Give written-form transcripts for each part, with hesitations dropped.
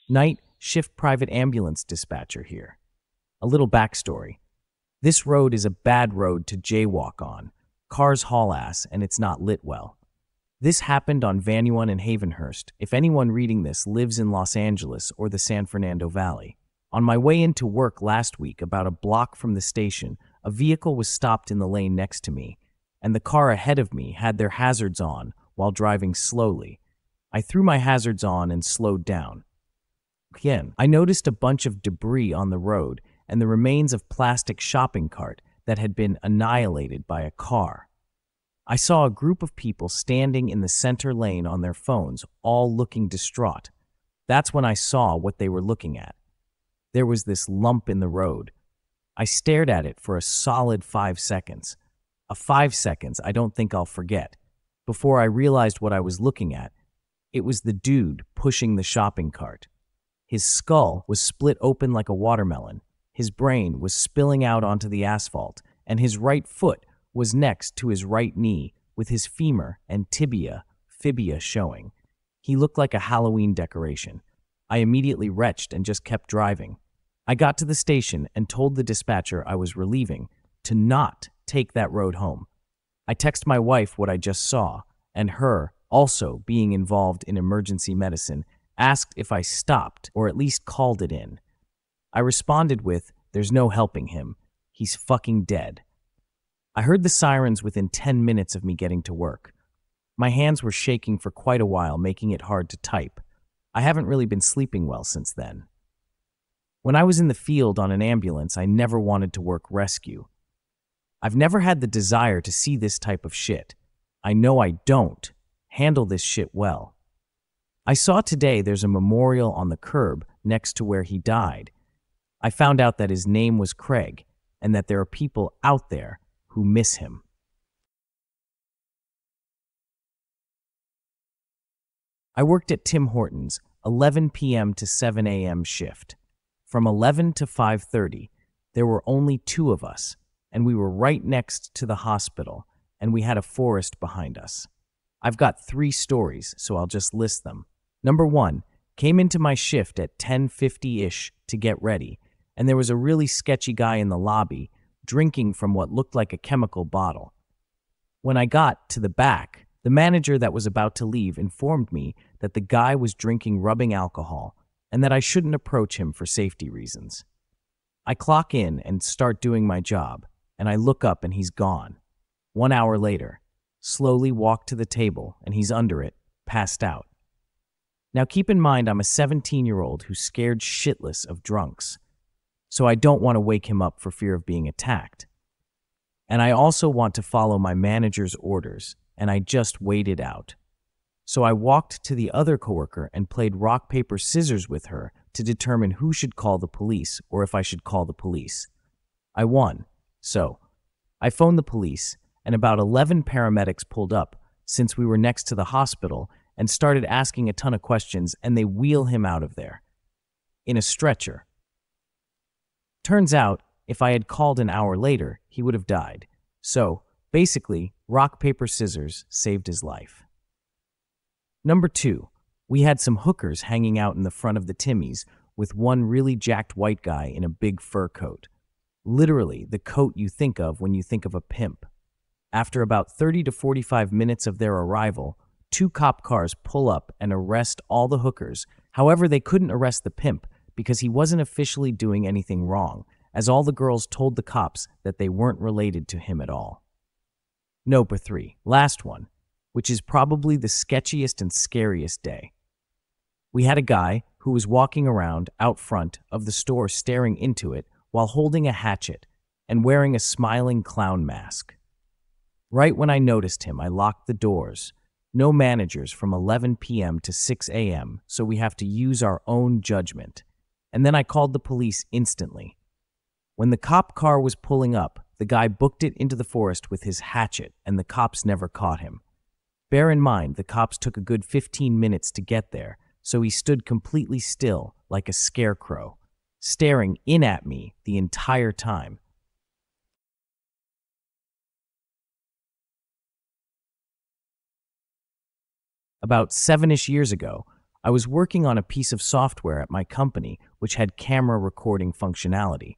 Night shift private ambulance dispatcher here. A little backstory. This road is a bad road to jaywalk on. Cars haul ass and it's not lit well. This happened on Van and Havenhurst, if anyone reading this lives in Los Angeles or the San Fernando Valley. On my way into work last week, about a block from the station, a vehicle was stopped in the lane next to me, and the car ahead of me had their hazards on while driving slowly. I threw my hazards on and slowed down. Again, I noticed a bunch of debris on the road and the remains of plastic shopping cart that had been annihilated by a car. I saw a group of people standing in the center lane on their phones, all looking distraught. That's when I saw what they were looking at. There was this lump in the road. I stared at it for a solid 5 seconds. A 5 seconds I don't think I'll forget. Before I realized what I was looking at, it was the dude pushing the shopping cart. His skull was split open like a watermelon. His brain was spilling out onto the asphalt, and his right foot was next to his right knee, with his femur and fibia showing. He looked like a Halloween decoration. I immediately retched and just kept driving. I got to the station and told the dispatcher I was relieving to not take that road home. I texted my wife what I just saw, and her, also being involved in emergency medicine, asked if I stopped or at least called it in. I responded with, "There's no helping him. He's fucking dead." I heard the sirens within 10 minutes of me getting to work. My hands were shaking for quite a while, making it hard to type. I haven't really been sleeping well since then. When I was in the field on an ambulance, I never wanted to work rescue. I've never had the desire to see this type of shit. I know I don't handle this shit well. I saw today there's a memorial on the curb next to where he died. I found out that his name was Craig, and that there are people out there who miss him. I worked at Tim Hortons, 11 p.m. to 7 a.m. shift. From 11 to 5:30, there were only 2 of us, and we were right next to the hospital, and we had a forest behind us. I've got 3 stories, so I'll just list them. Number 1, came into my shift at 10:50-ish to get ready, and there was a really sketchy guy in the lobby drinking from what looked like a chemical bottle. When I got to the back, the manager that was about to leave informed me that the guy was drinking rubbing alcohol and that I shouldn't approach him for safety reasons. I clock in and start doing my job, and I look up and he's gone. 1 hour later, slowly walk to the table and he's under it, passed out. Now keep in mind I'm a 17-year-old who's scared shitless of drunks, so I don't want to wake him up for fear of being attacked. And I also want to follow my manager's orders, and I just waited out. So I walked to the other coworker and played rock, paper, scissors with her to determine who should call the police or if I should call the police. I won, so I phoned the police, and about 11 paramedics pulled up since we were next to the hospital and started asking a ton of questions, and they wheel him out of there in a stretcher. Turns out, if I had called an hour later, he would have died. So, basically, rock, paper, scissors saved his life. Number 2, we had some hookers hanging out in the front of the Timmies with one really jacked white guy in a big fur coat. Literally, the coat you think of when you think of a pimp. After about 30 to 45 minutes of their arrival, 2 cop cars pull up and arrest all the hookers. However, they couldn't arrest the pimp because he wasn't officially doing anything wrong, as all the girls told the cops that they weren't related to him at all. Number 3, last one, which is probably the sketchiest and scariest day. We had a guy who was walking around out front of the store staring into it while holding a hatchet and wearing a smiling clown mask. Right when I noticed him, I locked the doors. No managers from 11 p.m. to 6 a.m., so we have to use our own judgment. And then I called the police instantly. When the cop car was pulling up, the guy booked it into the forest with his hatchet, and the cops never caught him. Bear in mind, the cops took a good 15 minutes to get there, so he stood completely still, like a scarecrow, staring in at me the entire time. About 7-ish years ago, I was working on a piece of software at my company which had camera recording functionality.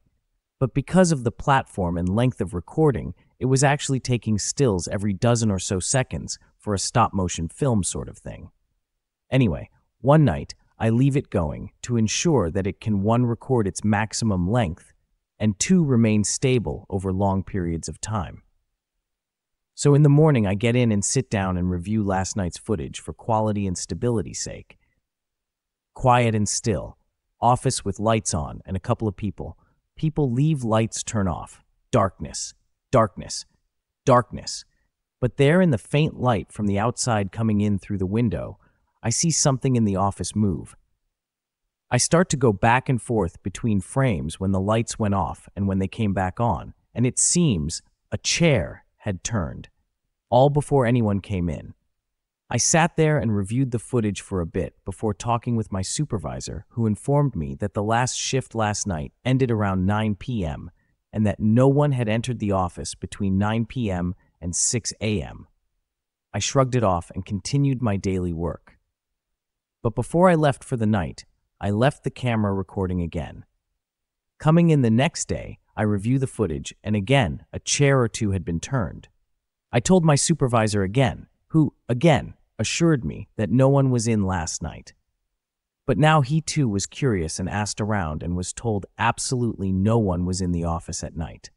But because of the platform and length of recording, it was actually taking stills every dozen or so seconds for a stop-motion film sort of thing. Anyway, one night, I leave it going to ensure that it can, one, record its maximum length, and two, remain stable over long periods of time. So in the morning, I get in and sit down and review last night's footage for quality and stability's sake. Quiet and still, office with lights on and a couple of people. People leave, lights turn off. Darkness, darkness, darkness. But there, in the faint light from the outside coming in through the window, I see something in the office move. I start to go back and forth between frames when the lights went off and when they came back on, and it seems a chair had turned, all before anyone came in. I sat there and reviewed the footage for a bit before talking with my supervisor, who informed me that the last shift last night ended around 9 p.m. and that no one had entered the office between 9 p.m. and 6 a.m. I shrugged it off and continued my daily work. But before I left for the night, I left the camera recording again. Coming in the next day, I review the footage, and again, a chair or two had been turned. I told my supervisor again, who, again, assured me that no one was in last night. But now he too was curious and asked around and was told absolutely no one was in the office at night.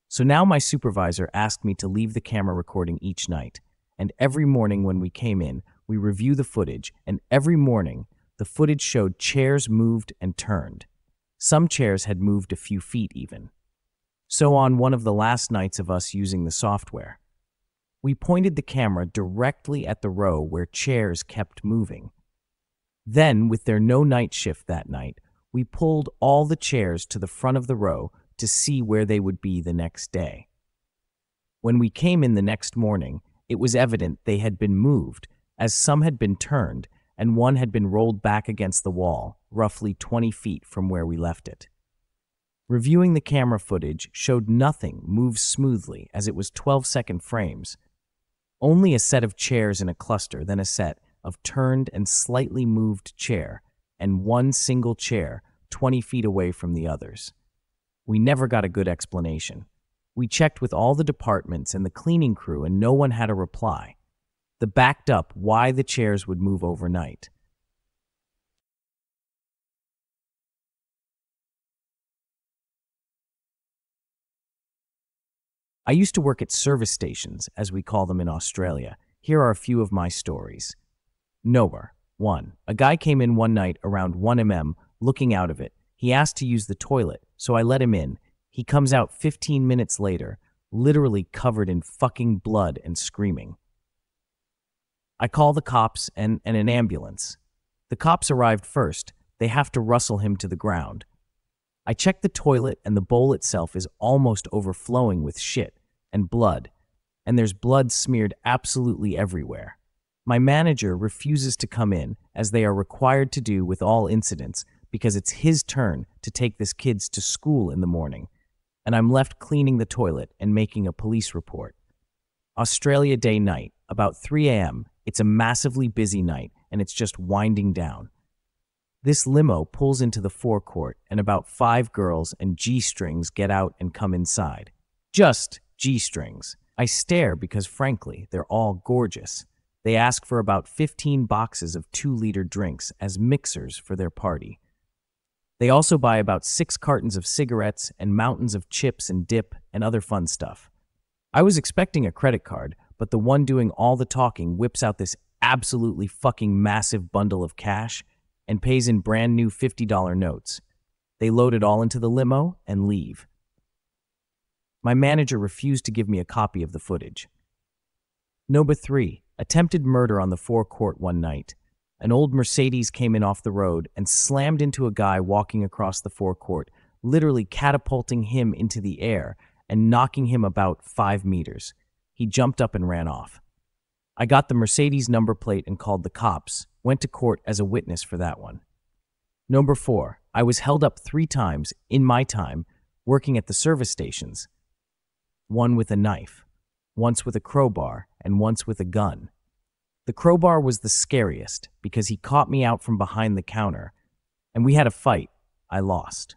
So now my supervisor asked me to leave the camera recording each night, and every morning when we came in, we review the footage, and every morning, the footage showed chairs moved and turned. Some chairs had moved a few feet even. So on one of the last nights of us using the software, we pointed the camera directly at the row where chairs kept moving. Then, with there no night shift that night, we pulled all the chairs to the front of the row to see where they would be the next day. When we came in the next morning, it was evident they had been moved, as some had been turned and one had been rolled back against the wall, roughly 20 feet from where we left it. Reviewing the camera footage showed nothing move smoothly, as it was 12-second frames. Only a set of chairs in a cluster, then a set of turned and slightly moved chair, and one single chair 20 feet away from the others. We never got a good explanation. We checked with all the departments and the cleaning crew, and no one had a reply. That backed up why the chairs would move overnight. I used to work at service stations, as we call them in Australia. Here are a few of my stories. Nowhere. 1. A guy came in one night around 1 m, looking out of it. He asked to use the toilet, so I let him in. He comes out 15 minutes later, literally covered in fucking blood and screaming. I call the cops and an ambulance. The cops arrived first. They have to rustle him to the ground. I check the toilet, and the bowl itself is almost overflowing with shit and blood, and there's blood smeared absolutely everywhere. My manager refuses to come in, as they are required to do with all incidents, because it's his turn to take this kids to school in the morning, and I'm left cleaning the toilet and making a police report. Australia Day night, about 3 a.m. It's a massively busy night, and it's just winding down. This limo pulls into the forecourt, and about 5 girls and G-strings get out and come inside. Just G-strings. I stare because, frankly, they're all gorgeous. They ask for about 15 boxes of 2-liter drinks as mixers for their party. They also buy about 6 cartons of cigarettes and mountains of chips and dip and other fun stuff. I was expecting a credit card, but the one doing all the talking whips out this absolutely fucking massive bundle of cash and pays in brand new $50 notes. They load it all into the limo and leave. My manager refused to give me a copy of the footage. Number 3. Attempted murder on the forecourt one night. An old Mercedes came in off the road and slammed into a guy walking across the forecourt, literally catapulting him into the air and knocking him about 5 meters. He jumped up and ran off. I got the Mercedes number plate and called the cops, went to court as a witness for that one. Number 4. I was held up 3 times in my time working at the service stations. One with a knife, once with a crowbar, and once with a gun. The crowbar was the scariest because he caught me out from behind the counter, and we had a fight. I lost.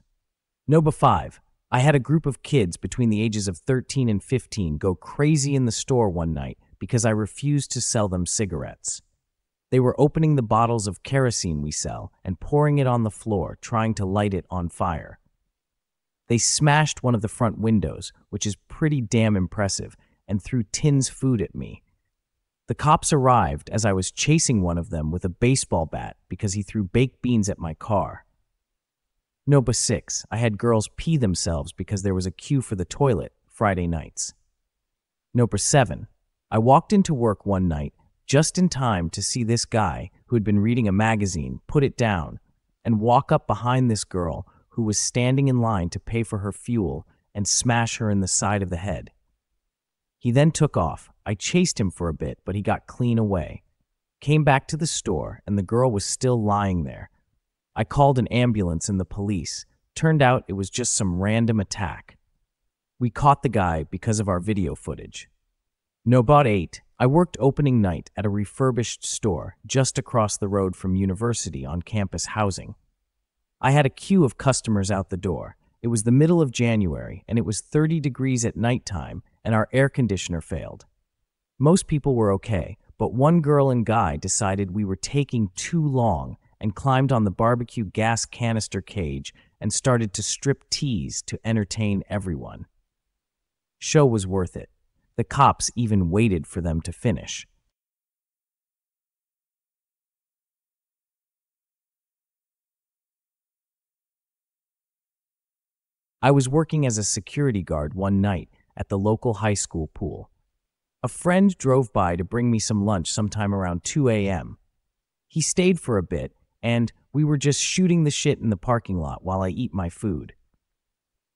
Number 5. I had a group of kids between the ages of 13 and 15 go crazy in the store one night because I refused to sell them cigarettes. They were opening the bottles of kerosene we sell and pouring it on the floor, trying to light it on fire. They smashed one of the front windows, which is pretty damn impressive, and threw tins food at me. The cops arrived as I was chasing one of them with a baseball bat because he threw baked beans at my car. Number 6. I had girls pee themselves because there was a queue for the toilet Friday nights. Number 7. I walked into work one night just in time to see this guy who had been reading a magazine put it down and walk up behind this girl who was standing in line to pay for her fuel and smash her in the side of the head. He then took off. I chased him for a bit, but he got clean away. Came back to the store, and the girl was still lying there. I called an ambulance and the police. Turned out it was just some random attack. We caught the guy because of our video footage. Number 8. I worked opening night at a refurbished store just across the road from university on campus housing. I had a queue of customers out the door. It was the middle of January, and it was 30 degrees at nighttime, and our air conditioner failed. Most people were okay, but one girl and guy decided we were taking too long and climbed on the barbecue gas canister cage and started to strip tease to entertain everyone. Show was worth it. The cops even waited for them to finish. I was working as a security guard one night at the local high school pool. A friend drove by to bring me some lunch sometime around 2 a.m. He stayed for a bit, and we were just shooting the shit in the parking lot while I eat my food.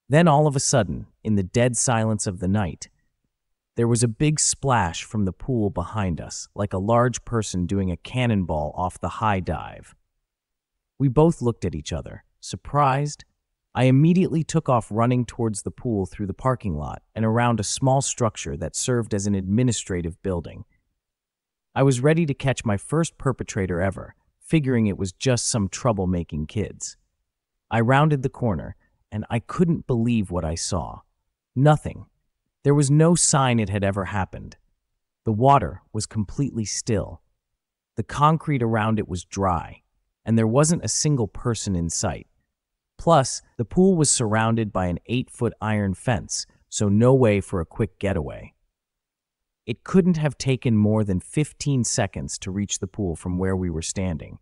Then all of a sudden, in the dead silence of the night, there was a big splash from the pool behind us, like a large person doing a cannonball off the high dive. We both looked at each other, surprised. I immediately took off running towards the pool through the parking lot and around a small structure that served as an administrative building. I was ready to catch my first perpetrator ever, figuring it was just some troublemaking kids. I rounded the corner, and I couldn't believe what I saw. Nothing. There was no sign it had ever happened. The water was completely still. The concrete around it was dry, and there wasn't a single person in sight. Plus, the pool was surrounded by an 8-foot iron fence, so no way for a quick getaway. It couldn't have taken more than 15 seconds to reach the pool from where we were standing.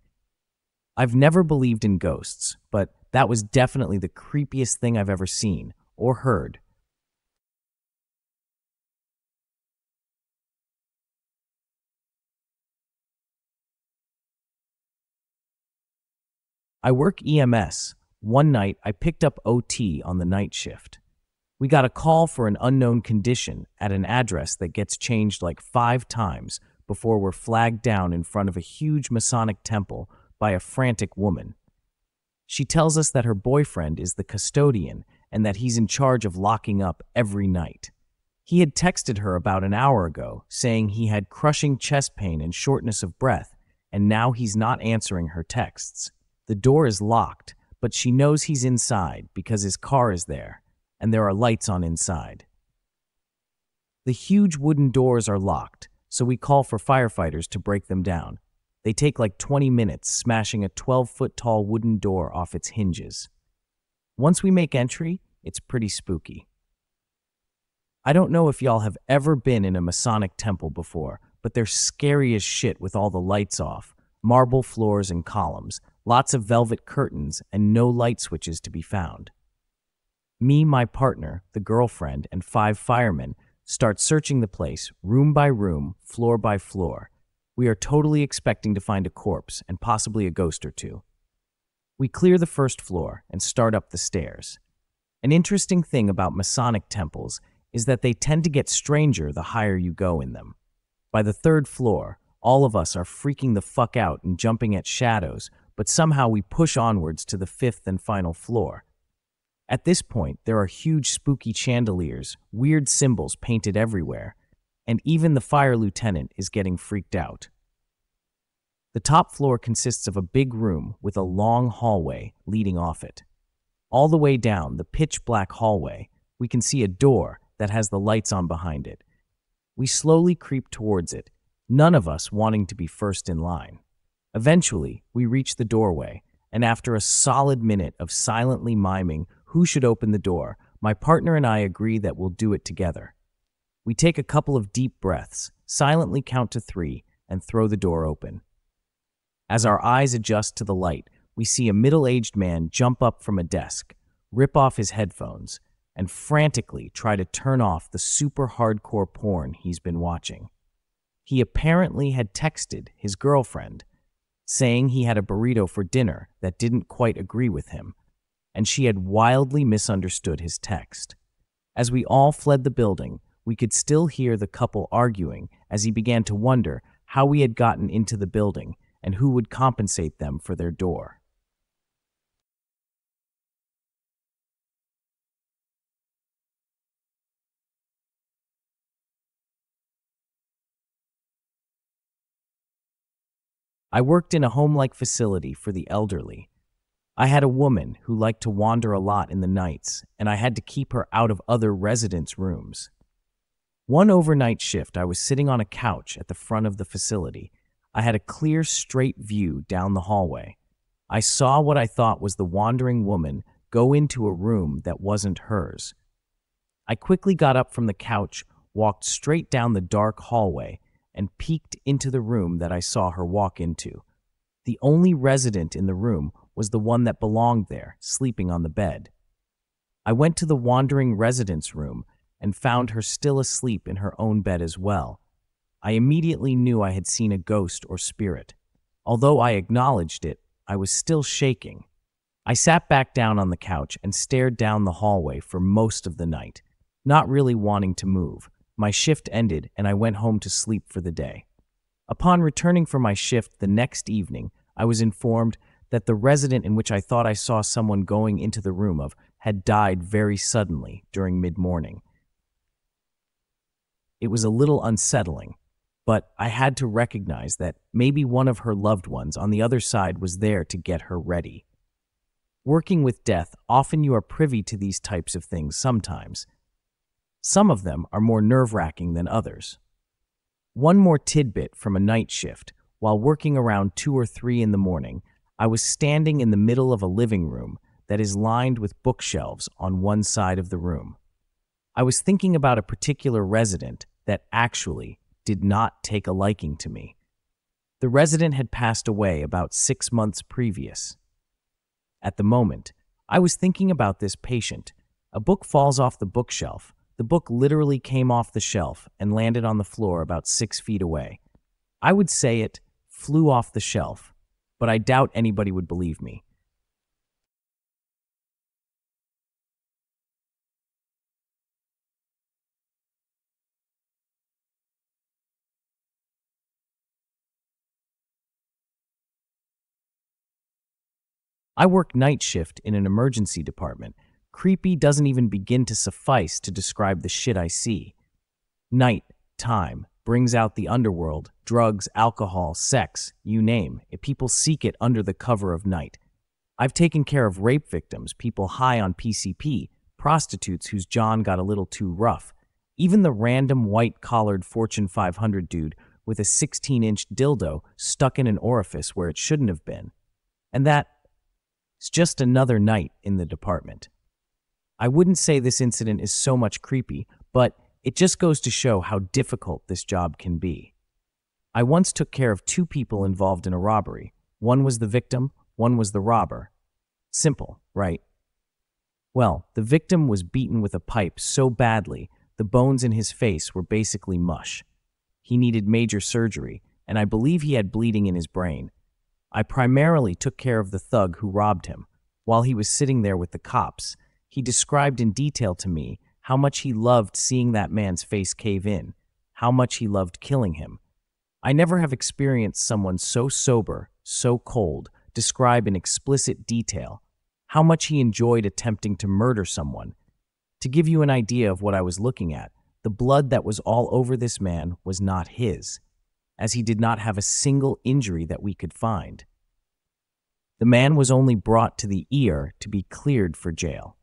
I've never believed in ghosts, but that was definitely the creepiest thing I've ever seen or heard. I work EMS. One night, I picked up OT on the night shift. We got a call for an unknown condition at an address that gets changed like 5 times before we're flagged down in front of a huge Masonic temple by a frantic woman. She tells us that her boyfriend is the custodian and that he's in charge of locking up every night. He had texted her about an hour ago saying he had crushing chest pain and shortness of breath, and now he's not answering her texts. The door is locked, but she knows he's inside because his car is there, and there are lights on inside. The huge wooden doors are locked, so we call for firefighters to break them down. They take like 20 minutes smashing a 12-foot-tall wooden door off its hinges. Once we make entry, it's pretty spooky. I don't know if y'all have ever been in a Masonic temple before, but they're scary as shit with all the lights off, marble floors and columns, lots of velvet curtains, and no light switches to be found. Me, my partner, the girlfriend, and 5 firemen start searching the place, room by room, floor by floor. We are totally expecting to find a corpse and possibly a ghost or two. We clear the first floor and start up the stairs. An interesting thing about Masonic temples is that they tend to get stranger the higher you go in them. By the 3rd floor, all of us are freaking the fuck out and jumping at shadows, but somehow we push onwards to the 5th and final floor. At this point, there are huge spooky chandeliers, weird symbols painted everywhere, and even the fire lieutenant is getting freaked out. The top floor consists of a big room with a long hallway leading off it. All the way down the pitch-black hallway, we can see a door that has the lights on behind it. We slowly creep towards it, none of us wanting to be first in line. Eventually, we reach the doorway, and after a solid minute of silently miming who should open the door, my partner and I agree that we'll do it together. We take a couple of deep breaths, silently count to 3, and throw the door open. As our eyes adjust to the light, we see a middle-aged man jump up from a desk, rip off his headphones, and frantically try to turn off the super hardcore porn he's been watching. He apparently had texted his girlfriend, saying he had a burrito for dinner that didn't quite agree with him, and she had wildly misunderstood his text. As we all fled the building, we could still hear the couple arguing as he began to wonder how we had gotten into the building and who would compensate them for their door. I worked in a home-like facility for the elderly. I had a woman who liked to wander a lot in the nights, and I had to keep her out of other residents' rooms. One overnight shift, I was sitting on a couch at the front of the facility. I had a clear, straight view down the hallway. I saw what I thought was the wandering woman go into a room that wasn't hers. I quickly got up from the couch, walked straight down the dark hallway, and peeked into the room that I saw her walk into. The only resident in the room was the one that belonged there, sleeping on the bed. I went to the wandering resident's room and found her still asleep in her own bed as well. I immediately knew I had seen a ghost or spirit. Although I acknowledged it, I was still shaking. I sat back down on the couch and stared down the hallway for most of the night, not really wanting to move. My shift ended and I went home to sleep for the day. Upon returning from my shift the next evening, I was informed that the resident in which I thought I saw someone going into the room of had died very suddenly during mid-morning. It was a little unsettling, but I had to recognize that maybe one of her loved ones on the other side was there to get her ready. Working with death, often you are privy to these types of things sometimes. Some of them are more nerve-wracking than others. One more tidbit from a night shift. While working around 2 or 3 in the morning, I was standing in the middle of a living room that is lined with bookshelves on one side of the room. I was thinking about a particular resident that actually did not take a liking to me. The resident had passed away about 6 months previous. At the moment, I was thinking about this patient. A book falls off the bookshelf. The book literally came off the shelf and landed on the floor about 6 feet away. I would say it flew off the shelf, but I doubt anybody would believe me. I work night shift in an emergency department. Creepy doesn't even begin to suffice to describe the shit I see. Night, time, brings out the underworld, drugs, alcohol, sex, you name it. People seek it under the cover of night. I've taken care of rape victims, people high on PCP, prostitutes whose John got a little too rough, even the random white-collared Fortune 500 dude with a 16-inch dildo stuck in an orifice where it shouldn't have been. And that's just another night in the department. I wouldn't say this incident is so much creepy, but it just goes to show how difficult this job can be. I once took care of 2 people involved in a robbery. One was the victim, one was the robber. Simple, right? Well, the victim was beaten with a pipe so badly, the bones in his face were basically mush. He needed major surgery, and I believe he had bleeding in his brain. I primarily took care of the thug who robbed him. While he was sitting there with the cops, he described in detail to me how much he loved seeing that man's face cave in, how much he loved killing him. I never have experienced someone so sober, so cold, describe in explicit detail how much he enjoyed attempting to murder someone. To give you an idea of what I was looking at, the blood that was all over this man was not his. as he did not have a single injury that we could find. The man was only brought to the ER to be cleared for jail.